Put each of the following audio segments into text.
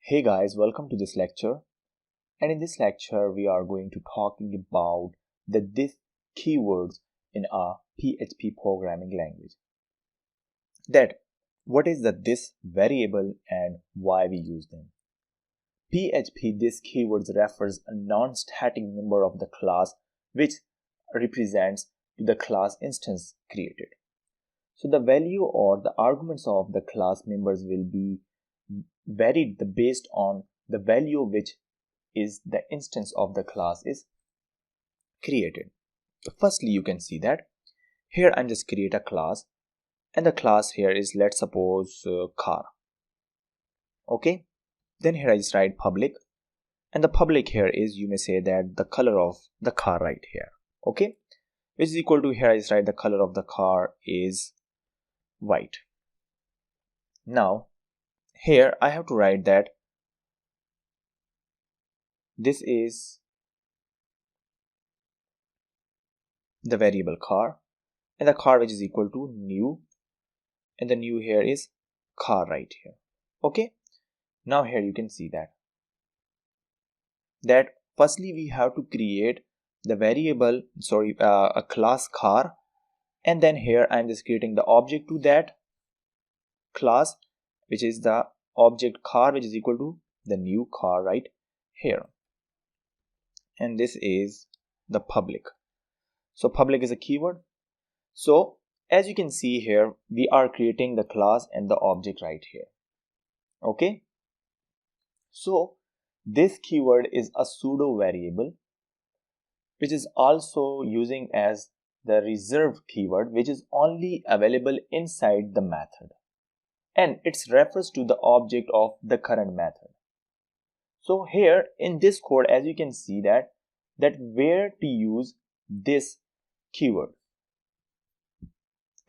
Hey guys, welcome to this lecture. And in this lecture, we are going to talking about the this keywords in our PHP programming language. That what is the this variable and why we use them. PHP this keywords refers a non-static member of the class which represents the class instance created. So the value or the arguments of the class members will be varied based on the value which is the instance of the class is created. Firstly, you can see that here I'm just create a class, and the class here is, let's suppose, car. Okay, then here I just write public, and the public here is, you may say that the color of the car right here. Okay, which is equal to, here I just write the color of the car is white. Now here I have to write that this is the variable car, and the car which is equal to new, and the new here is car right here. Okay, now here you can see that firstly we have to create the variable, a class car, and then here I'm just creating the object to that class, which is the object car, which is equal to the new car right here, and this is the public. So public is a keyword. So as you can see here, we are creating the class and the object right here. Okay, so this keyword is a pseudo variable which is also using as the reserved keyword, which is only available inside the method, and it refers to the object of the current method. So here in this code, as you can see that where to use this keyword.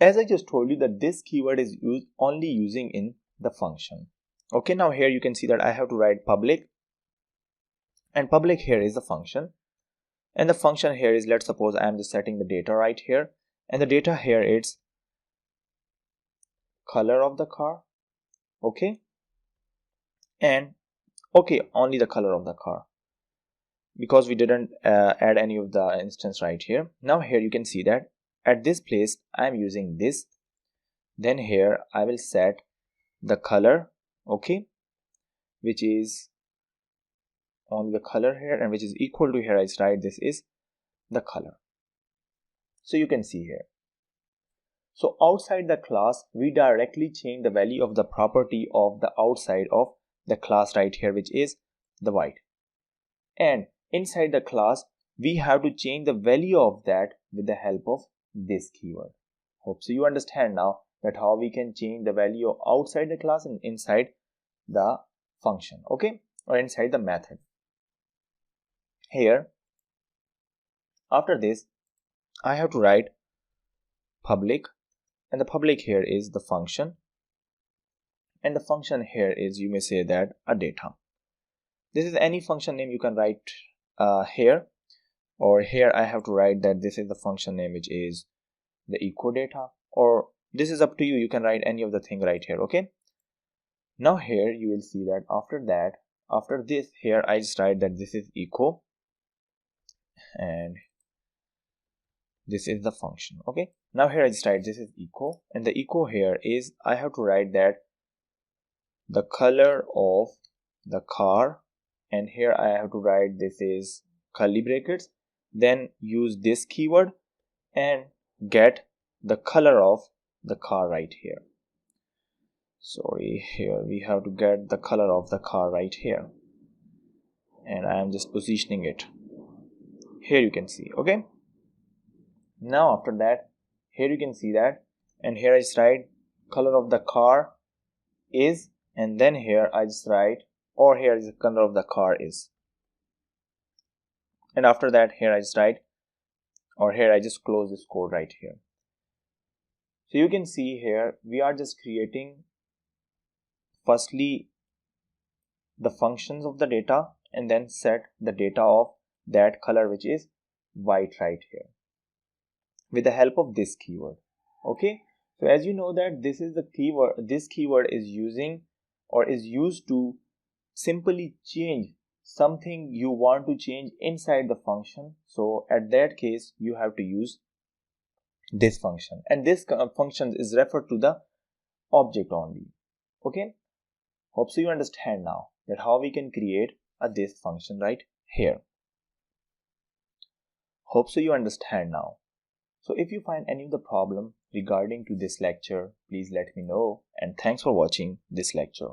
As I just told you that this keyword is only using in the function. Okay, now here you can see that I have to write public, and public here is the function, and the function here is, let's suppose I am just setting the data right here, and the data here is color of the car. Okay, and okay, only the color of the car, because we didn't add any of the instance right here. Now here you can see that at this place I am using this, then here I will set the color, okay, which is only the color here, and which is equal to, here I write this is the color. So you can see here, so outside the class we directly change the value of the property of the outside of the class right here, which is the white, and inside the class we have to change the value of that with the help of this keyword. Hope so you understand now that how we can change the value of outside the class and inside the function, okay, or inside the method. Here after this I have to write public, and the public here is the function, and the function here is, you may say that, a data. This is any function name you can write here, or here I have to write that this is the function name, which is the echo data, or this is up to you, you can write any of the thing right here. Okay, now here you will see that after this here I just write that this is echo, and this is the function. Okay, now here I just write this is echo, and the echo here is, I have to write that the color of the car, and here I have to write this is curly brackets, then use this keyword and get the color of the car right here. Sorry, here we have to get the color of the car right here, and I am just positioning it here, you can see. Okay, now after that here you can see that, and here I just write color of the car is, and then here I just write, or here is the color of the car is, and after that here I just write, or here I just close this code right here. So you can see here we are just creating firstly the functions of the data, and then set the data of that color, which is white right here, with the help of this keyword. Okay, so as you know that this is the keyword, this keyword is using or is used to simply change something you want to change inside the function, so at that case you have to use this function, and this function is referred to the object only. Okay, hope so you understand now that how we can create a this function right here. Hope so you understand now. So if you find any of the problem regarding to this lecture, please let me know, and thanks for watching this lecture.